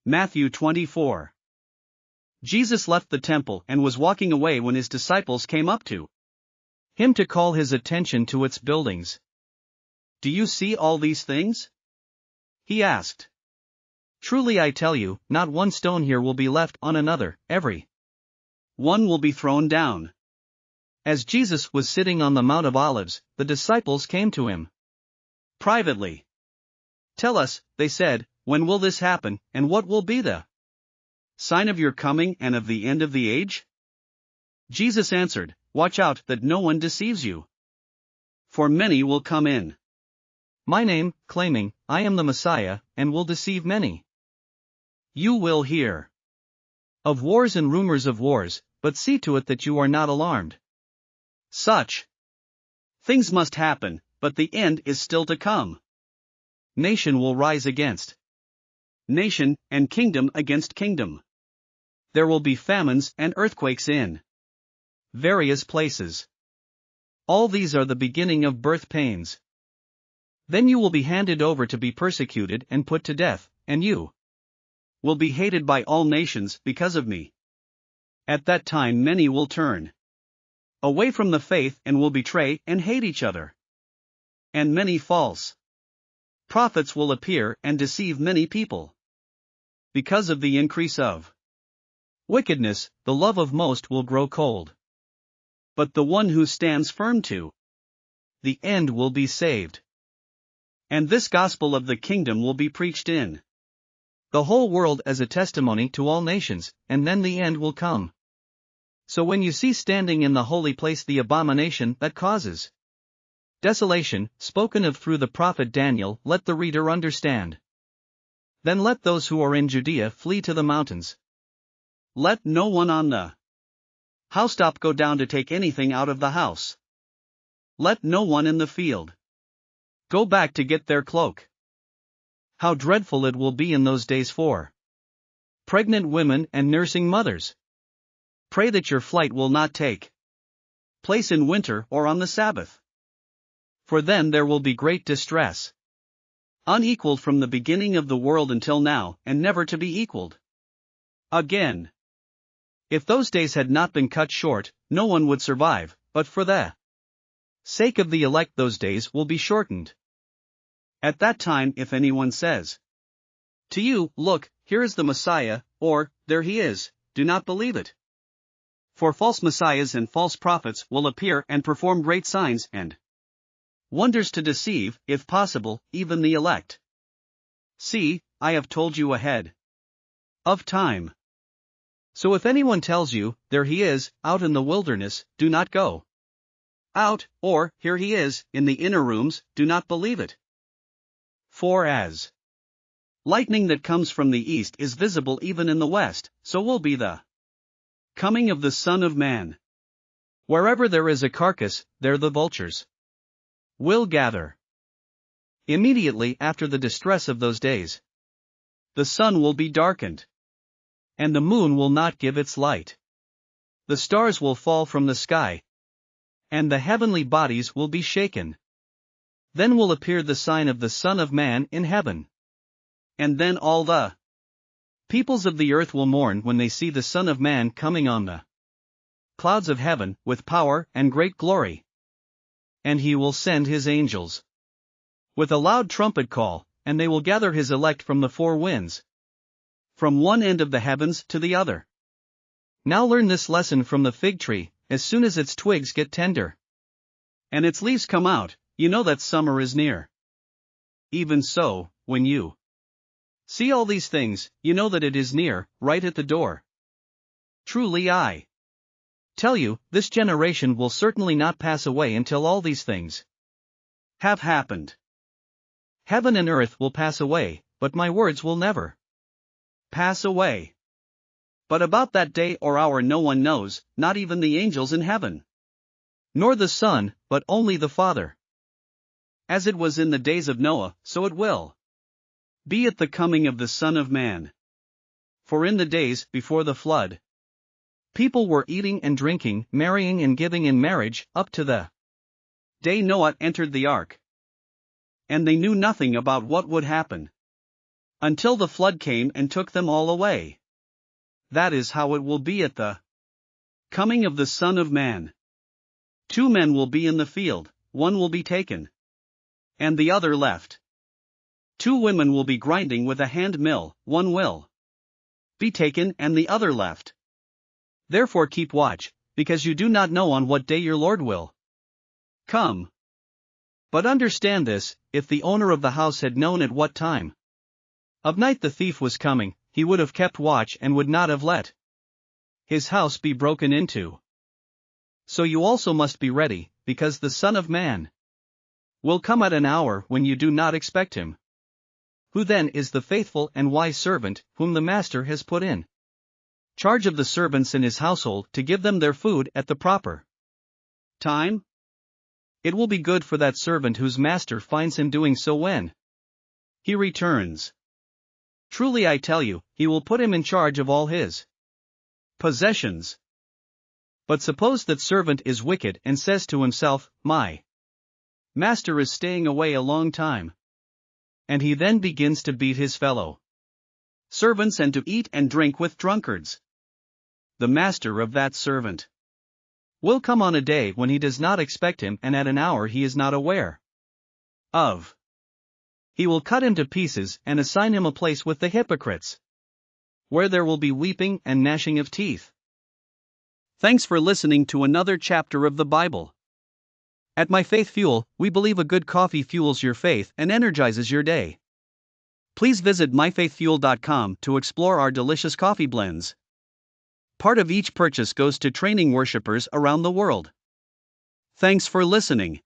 Matthew 24. Jesus left the temple and was walking away when his disciples came up to him to call his attention to its buildings. "Do you see all these things?" he asked. "Truly I tell you, not one stone here will be left on another, every one will be thrown down." As Jesus was sitting on the Mount of Olives, the disciples came to him privately. "Tell us," they said, "when will this happen, and what will be the sign of your coming and of the end of the age?" Jesus answered, "Watch out that no one deceives you. For many will come in my name, claiming, 'I am the Messiah,' and will deceive many. You will hear of wars and rumors of wars, but see to it that you are not alarmed. Such things must happen, but the end is still to come. Nation will rise against nation, and kingdom against kingdom. There will be famines and earthquakes in various places. All these are the beginning of birth pains. Then you will be handed over to be persecuted and put to death, and you will be hated by all nations because of me. At that time many will turn away from the faith and will betray and hate each other. And many false prophets will appear and deceive many people. Because of the increase of wickedness, the love of most will grow cold. But the one who stands firm to the end will be saved. And this gospel of the kingdom will be preached in the whole world as a testimony to all nations, and then the end will come. So when you see standing in the holy place the abomination that causes desolation, spoken of through the prophet Daniel, let the reader understand. Then let those who are in Judea flee to the mountains. Let no one on the housetop go down to take anything out of the house. Let no one in the field go back to get their cloak. How dreadful it will be in those days for pregnant women and nursing mothers. Pray that your flight will not take place in winter or on the Sabbath. For then there will be great distress, unequaled from the beginning of the world until now, and never to be equaled again. If those days had not been cut short, no one would survive, but for the sake of the elect those days will be shortened. At that time if anyone says to you, 'Look, here is the Messiah,' or 'There he is,' do not believe it. For false messiahs and false prophets will appear and perform great signs and wonders to deceive, if possible, even the elect. See, I have told you ahead of time. So if anyone tells you, 'There he is, out in the wilderness,' do not go out, or 'Here he is, in the inner rooms,' do not believe it. For as lightning that comes from the east is visible even in the west, so will be the coming of the Son of Man. Wherever there is a carcass, there the vultures will gather. Immediately after the distress of those days, the sun will be darkened, and the moon will not give its light. The stars will fall from the sky, and the heavenly bodies will be shaken. Then will appear the sign of the Son of Man in heaven. And then all the peoples of the earth will mourn when they see the Son of Man coming on the clouds of heaven, with power and great glory. And he will send his angels with a loud trumpet call, and they will gather his elect from the four winds, from one end of the heavens to the other. Now learn this lesson from the fig tree: as soon as its twigs get tender and its leaves come out, you know that summer is near. Even so, when you see all these things, you know that it is near, right at the door. Truly I tell you, this generation will certainly not pass away until all these things have happened. Heaven and earth will pass away, but my words will never pass away. But about that day or hour no one knows, not even the angels in heaven, nor the Son, but only the Father. As it was in the days of Noah, so it will be at the coming of the Son of Man. For in the days before the flood, people were eating and drinking, marrying and giving in marriage, up to the day Noah entered the ark. And they knew nothing about what would happen until the flood came and took them all away. That is how it will be at the coming of the Son of Man. 2 men will be in the field, one will be taken, and the other left. 2 women will be grinding with a hand mill, one will be taken and the other left. Therefore keep watch, because you do not know on what day your Lord will come. But understand this, if the owner of the house had known at what time of night the thief was coming, he would have kept watch and would not have let his house be broken into. So you also must be ready, because the Son of Man will come at an hour when you do not expect him. Who then is the faithful and wise servant, whom the master has put in charge of the servants in his household to give them their food at the proper time? It will be good for that servant whose master finds him doing so when he returns. Truly I tell you, he will put him in charge of all his possessions. But suppose that servant is wicked and says to himself, my master is staying away a long time. And he then begins to beat his fellow servants and to eat and drink with drunkards. The master of that servant will come on a day when he does not expect him and at an hour he is not aware of. He will cut him to pieces and assign him a place with the hypocrites, where there will be weeping and gnashing of teeth. Thanks for listening to another chapter of the Bible. At My Faith Fuel, we believe a good coffee fuels your faith and energizes your day. Please visit myfaithfuel.com to explore our delicious coffee blends. Part of each purchase goes to training worshipers around the world. Thanks for listening.